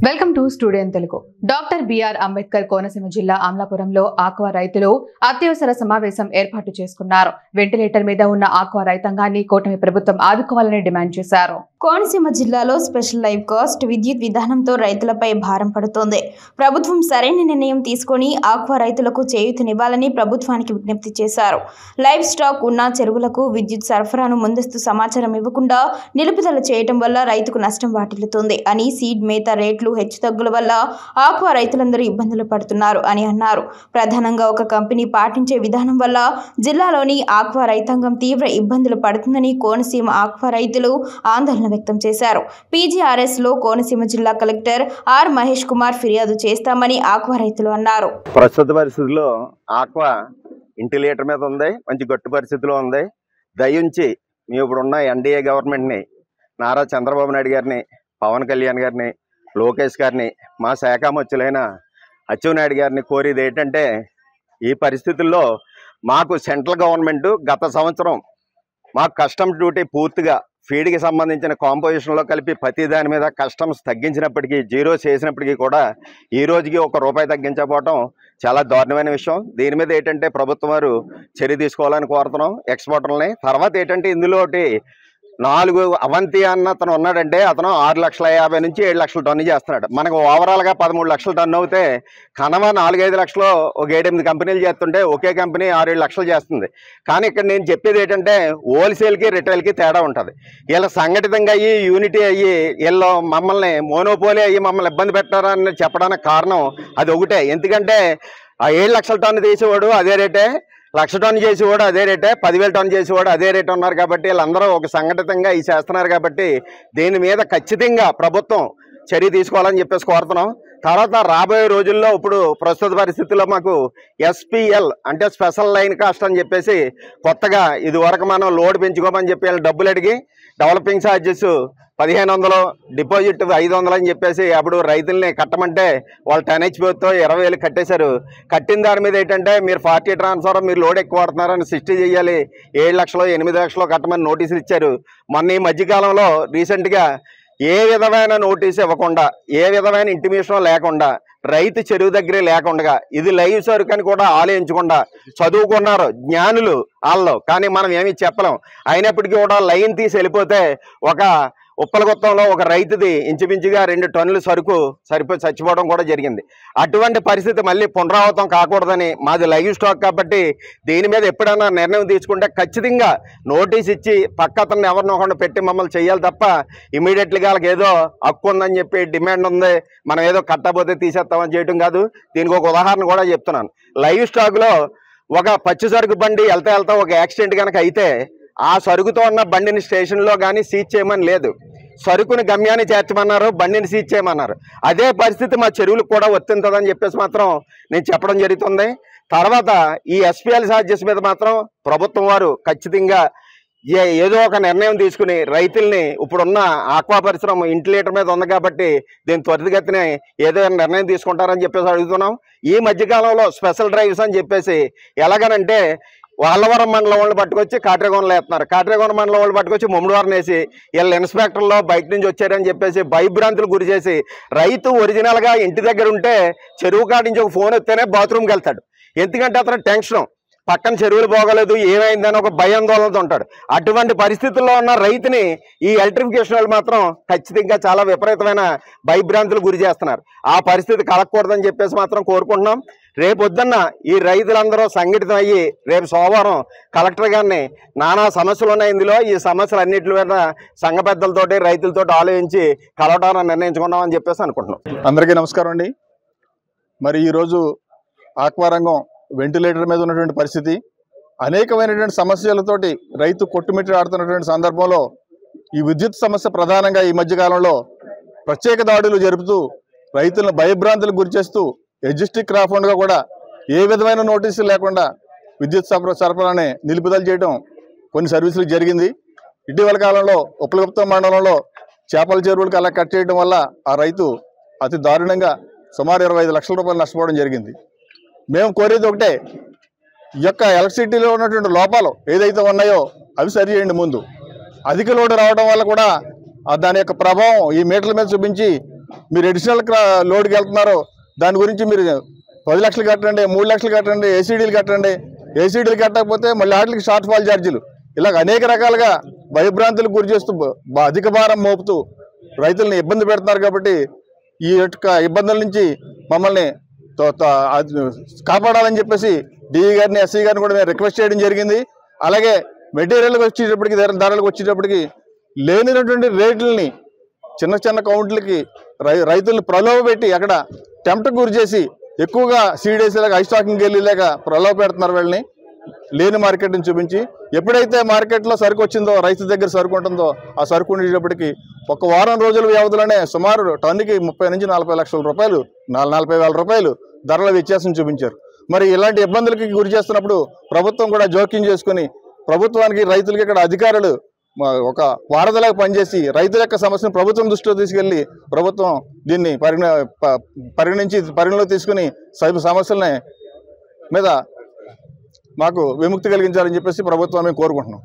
Welcome to studio Telugu. Doctor BR Ambedkar Konaseema జిల్లా అమలాపురంలో aqua రైతులు అత్యవసర సమావేశం ఏర్పాటు చేసుకున్నారు. వెంటిలేటర్ మీద ఉన్న ఆక్వా రైతాంగాన్ని కూటమి ప్రభుత్వం ఆదుకోవాలని డిమాండ్ చేశారు. కోనసీమ జిల్లాలో స్పెషల్ లైవ్ కాస్ట్ విద్యుత్ విధానంతో రైతులపై భారం పడుతోంది. ప్రభుత్వం సరైన నిర్ణయం తీసుకొని ఆక్వా రైతులకు చేయూతనివ్వాలని ప్రభుత్వానికి విజ్ఞప్తి చేశారు. లైవ్ స్టాక్ ఉన్న చెరువులకు విద్యుత్ సరఫరాను ముందస్తు సమాచారం ఇవ్వకుండా నిలుపుదల చేయడం వల్ల రైతుకు నష్టం వాటిల్లుతుంది అని, సీడ్ మేత రేట్లు హెచ్చుతగ్గుల వల్ల ఆక్వా రైతులందరూ ఇబ్బందులు పడుతున్నారు అని అన్నారు. ప్రధానంగా ఒక కంపెనీ పాటించే విధానం వల్ల జిల్లాలోని ఆక్వా రైతాంగం తీవ్ర ఇబ్బందులు పడుతుందని కోనసీమ ఆక్వా రైతులు ఆందోళన వ్యక్తం చేశారు. పీజీఆర్ఎస్ లో కోనసీమ జిల్లా కలెక్టర్ ఆర్ మహేష్ కుమార్ ఫిర్యాదు చేస్తామని ఆక్వా రైతులు అన్నారు. ప్రస్తుత పరిస్థితుల్లో ఆక్వా ఇంటి లీటర్ మీద ఉంది, మంచి గట్టు పరిస్థితిలో ఉంది. దయించి మీ ఇప్పుడున్న ఎన్డీఏ గవర్నమెంట్ని, నారా చంద్రబాబు నాయుడు గారిని, పవన్ కళ్యాణ్ గారిని, లోకేష్ గారిని, మా శాఖామత్యులైన అచ్చెన్నాయుడు గారిని కోరేది ఏంటంటే, ఈ పరిస్థితుల్లో మాకు సెంట్రల్ గవర్నమెంట్ గత సంవత్సరం మాకు కస్టమ్స్ డ్యూటీ పూర్తిగా ఫీడ్కి సంబంధించిన కాంపోజిషన్లో కలిపి ప్రతి దాని మీద కస్టమ్స్ తగ్గించినప్పటికీ, జీరో చేసినప్పటికీ కూడా ఈ రోజుకి ₹1 తగ్గించకపోవటం చాలా దారుణమైన విషయం. దీని మీద ఏంటంటే ప్రభుత్వం వారు చర్య తీసుకోవాలని కోరుతున్నాం ఎక్స్పోర్టర్లని. తర్వాత ఏంటంటే ఇందులోటి 4 అవంతి అన్న అతను ఉన్నాడంటే అతను 6,50,000 నుంచి 7,00,000 టన్ను చేస్తున్నాడు. మనకు ఓవరాల్గా 13 లక్షల టన్ను అవుతే కనవ 4-5 లక్షలు ఒక 7-8 కంపెనీలు చేస్తుంటే ఒకే కంపెనీ 6-7 లక్షలు చేస్తుంది. కానీ ఇక్కడ నేను చెప్పేది ఏంటంటే హోల్సేల్కి రిటైల్కి తేడా ఉంటుంది. ఇలా సంఘటితంగా అయ్యి యూనిటీ అయ్యి వీళ్ళు మమ్మల్ని మోనోపోలీ అయ్యి మమ్మల్ని ఇబ్బంది పెట్టారని చెప్పడానికి కారణం అది ఒకటే. ఎందుకంటే ఆ 7 లక్షల టన్ను తీసేవాడు అదే రేటే, 1,00,000 టన్ను చేసేవాడు అదే రేటే, 10,000 టన్ను చేసేవాడు అదే రేటు ఉన్నారు. కాబట్టి వీళ్ళందరూ ఒక సంఘటితంగా ఈ చేస్తున్నారు. కాబట్టి దీని మీద ఖచ్చితంగా ప్రభుత్వం చర్య తీసుకోవాలని చెప్పేసి కోరుతున్నాం. తర్వాత రాబోయే రోజుల్లో ఇప్పుడు ప్రస్తుత పరిస్థితుల్లో మాకు SPL అంటే స్పెషల్ లైన్ కాస్ట్ అని చెప్పేసి కొత్తగా ఇదివరకు మనం లోడ్ పెంచుకోమని చెప్పి డబ్బులు అడిగి డెవలపింగ్ ఛార్జెస్ 1,500, డిపాజిట్ 500 అని చెప్పేసి అప్పుడు రైతుల్ని కట్టమంటే వాళ్ళు 10 HP-తో 20,000 కట్టేశారు. కట్టిన దాని మీద ఏంటంటే మీరు 40 ట్రాన్స్ఫర్ మీరు లోడ్ ఎక్కువ వాడుతున్నారని 60 చేయాలి, 7 లక్షలు 8 లక్షలు కట్టమని నోటీసులు ఇచ్చారు. మొన్న ఈ మధ్యకాలంలో రీసెంట్గా ఏ విధమైన నోటీస్ ఇవ్వకుండా, ఏ విధమైన ఇంటిమేషన్ లేకుండా, రైతు చెరువు దగ్గరే లేకుండా, ఇది లైవ్ సరుకు అని కూడా ఆలోచించకుండా చదువుకున్నారు జ్ఞానులు వాళ్ళు. కానీ మనం ఏమీ చెప్పలేం. అయినప్పటికీ కూడా లైన్ తీసి వెళ్ళిపోతే ఒక ఉప్పలగుత్తంలో ఒక రైతుది ఇంచుమించుగా 2 టన్నుల సరుకు సరిపోయి చచ్చిపోవడం కూడా జరిగింది. అటువంటి పరిస్థితి మళ్ళీ పునరావృతం కాకూడదని మాది లైవ్ స్టాక్ కాబట్టి దీని మీద ఎప్పుడైనా నిర్ణయం తీసుకుంటే ఖచ్చితంగా నోటీస్ ఇచ్చి పక్క అతన్ని ఎవరినొకరిని పెట్టి మమ్మల్ని చేయాలి తప్ప ఇమీడియట్లీగా వాళ్ళకి ఏదో హక్కు ఉందని చెప్పి డిమాండ్ ఉంది మనం ఏదో కట్టబోతే తీసేస్తామని చేయడం కాదు. దీనికి ఒక ఉదాహరణ కూడా చెప్తున్నాను. లైవ్ స్టాక్లో ఒక పచ్చి సరుకు బండి వెళ్తా ఒక యాక్సిడెంట్ కనుక అయితే ఆ సరుకుతో ఉన్న బండిని స్టేషన్లో కానీ సీజ్ చేయమని లేదు, సరుకుని గమ్యాన్ని చేర్చమన్నారు, బండిని సీజ్ చేయమన్నారు. అదే పరిస్థితి మా చెరువులకు కూడా వర్తింతుందని చెప్పేసి మాత్రం నేను చెప్పడం జరుగుతుంది. తర్వాత ఈ SPL ఛార్జెస్ మీద మాత్రం ప్రభుత్వం వారు ఖచ్చితంగా ఏదో ఒక నిర్ణయం తీసుకుని రైతుల్ని, ఇప్పుడున్న ఆక్వా పరిశ్రమ ఇంటి లీటర్ మీద ఉంది కాబట్టి దీని త్వరితగతిన ఏదో నిర్ణయం తీసుకుంటారని చెప్పేసి అడుగుతున్నాం. ఈ మధ్యకాలంలో స్పెషల్ డ్రైవ్స్ అని చెప్పేసి ఎలాగనంటే వాళ్లవరం మండలం వాళ్ళు పట్టుకొచ్చి కాట్రేగొండలో వేస్తున్నారు, కాట్రేగొండ మండలం వాళ్ళు పట్టుకొచ్చి ముమ్మడివారం వేసి వీళ్ళు ఇన్స్పెక్టర్లో బయట నుంచి వచ్చారని చెప్పేసి భయభ్రాంతులు గురి చేసి రైతు ఒరిజినల్గా ఇంటి దగ్గర ఉంటే చెరువు కాడి నుంచి ఒక ఫోన్ వస్తేనే బాత్రూమ్కి వెళ్తాడు. ఎందుకంటే అతను టెన్షన్, పక్కన చెరువులు పోగలేదు ఏమైందని ఒక భయాందోళనతో ఉంటాడు. అటువంటి పరిస్థితుల్లో ఉన్న రైతుని ఈ ఎలక్ట్రిఫికేషన్ వాళ్ళు మాత్రం ఖచ్చితంగా చాలా విపరీతమైన భయభ్రాంతులు గురి చేస్తున్నారు. ఆ పరిస్థితి కలగకూడదని చెప్పేసి మాత్రం కోరుకుంటున్నాం. రేపొద్దున్న ఈ రైతులందరూ సంఘటితం అయ్యి రేపు సోమవారం కలెక్టర్ గారిని నానా సమస్యలు ఉన్నాయి ఇందులో, ఈ సమస్యలు అన్నింటి మీద సంఘ పెద్దలతోటి రైతులతోటి ఆలోచించి కలవటాన్ని నిర్ణయించుకున్నామని చెప్పేసి అనుకుంటున్నాం. అందరికీ నమస్కారం అండి. మరి ఈరోజు ఆక్వా రంగం వెంటిలేటర్ మీద ఉన్నటువంటి పరిస్థితి, అనేకమైనటువంటి సమస్యలతోటి రైతు కొట్టుమిట్టి ఆడుతున్నటువంటి సందర్భంలో ఈ విద్యుత్ సమస్య ప్రధానంగా ఈ మధ్యకాలంలో ప్రత్యేక దాడులు జరుపుతూ రైతులను భయభ్రాంతులకు గురిచేస్తూ ఎగ్జిస్టింగ్ క్రాఫ్ట్గా కూడా ఏ విధమైన నోటీసులు లేకుండా విద్యుత్ సరఫరాని నిలుపుదల చేయడం కొన్ని సర్వీసులు జరిగింది. ఇటీవల కాలంలో ఉప్పలగుప్తం మండలంలో చేపల చెరువులకు అలా కట్ చేయడం వల్ల ఆ రైతు అతి దారుణంగా సుమారు 25 లక్షల రూపాయలు నష్టపోవడం జరిగింది. మేము కోరేది ఒకటే, ఈ యొక్క ఎలక్ట్రిసిటీలో ఉన్నటువంటి లోపాలు ఏదైతే ఉన్నాయో అవి సరి చేయండి. ముందు అధిక లోడ్ రావడం వల్ల కూడా దాని యొక్క ప్రభావం ఈ మీటర్ల మీద చూపించి మీరు అడిషనల్ లోడ్కి వెళ్తున్నారో దాని గురించి మీరు 10 లక్షలు కట్టండి, 3 లక్షలు కట్టండి, ఏసీడీలు కట్టండి. ఏసీడీలు కట్టకపోతే మళ్ళీ వాటికి షార్ట్ ఫాల్ ఛార్జీలు, ఇలాగ అనేక రకాలుగా భయభ్రాంతులకు గురి చేస్తూ అధిక భారం మోపుతూ రైతులను ఇబ్బంది పెడుతున్నారు. కాబట్టి ఈ యొక్క ఇబ్బందుల నుంచి మమ్మల్ని కాపాడాలని చెప్పేసి డిఈ గారిని, ఎస్సీ గారిని కూడా మేము రిక్వెస్ట్ చేయడం జరిగింది. అలాగే మెటీరియల్కి వచ్చేటప్పటికి, ధరలకు వచ్చేటప్పటికి లేనినటువంటి రేట్లని చిన్న చిన్న కౌంట్లకి రైతులను ప్రలోభ పెట్టి అక్కడ టెంప్ట్కి గురి చేసి ఎక్కువగా సీడేసేలాగా హై స్టాకింగ్ వెళ్ళేలాగా ప్రలోభ పెడుతున్నారు. వీళ్ళని లేని మార్కెట్ని చూపించి ఎప్పుడైతే మార్కెట్లో సరుకు వచ్చిందో, రైతు దగ్గర సరుకు ఉంటుందో, ఆ సరుకు ఉండేటప్పటికి ఒక వారం రోజుల వ్యవధిలోనే సుమారు టన్నుకి 30 నుంచి 40 లక్షల రూపాయలు, 40,000 రూపాయలు ధరల వ్యత్యాసం చూపించారు. మరి ఇలాంటి ఇబ్బందులకి గురి చేస్తున్నప్పుడు ప్రభుత్వం కూడా జోక్యం చేసుకుని ప్రభుత్వానికి, రైతులకి ఇక్కడ అధికారులు ఒక వారధిలాగా పనిచేసి రైతుల యొక్క సమస్యను ప్రభుత్వం దృష్టిలో తీసుకెళ్లి ప్రభుత్వం దీన్ని పరిగణలో తీసుకుని సమస్యల మీద మాకు విముక్తి కలిగించాలని చెప్పేసి ప్రభుత్వాన్ని కోరుకుంటున్నాం.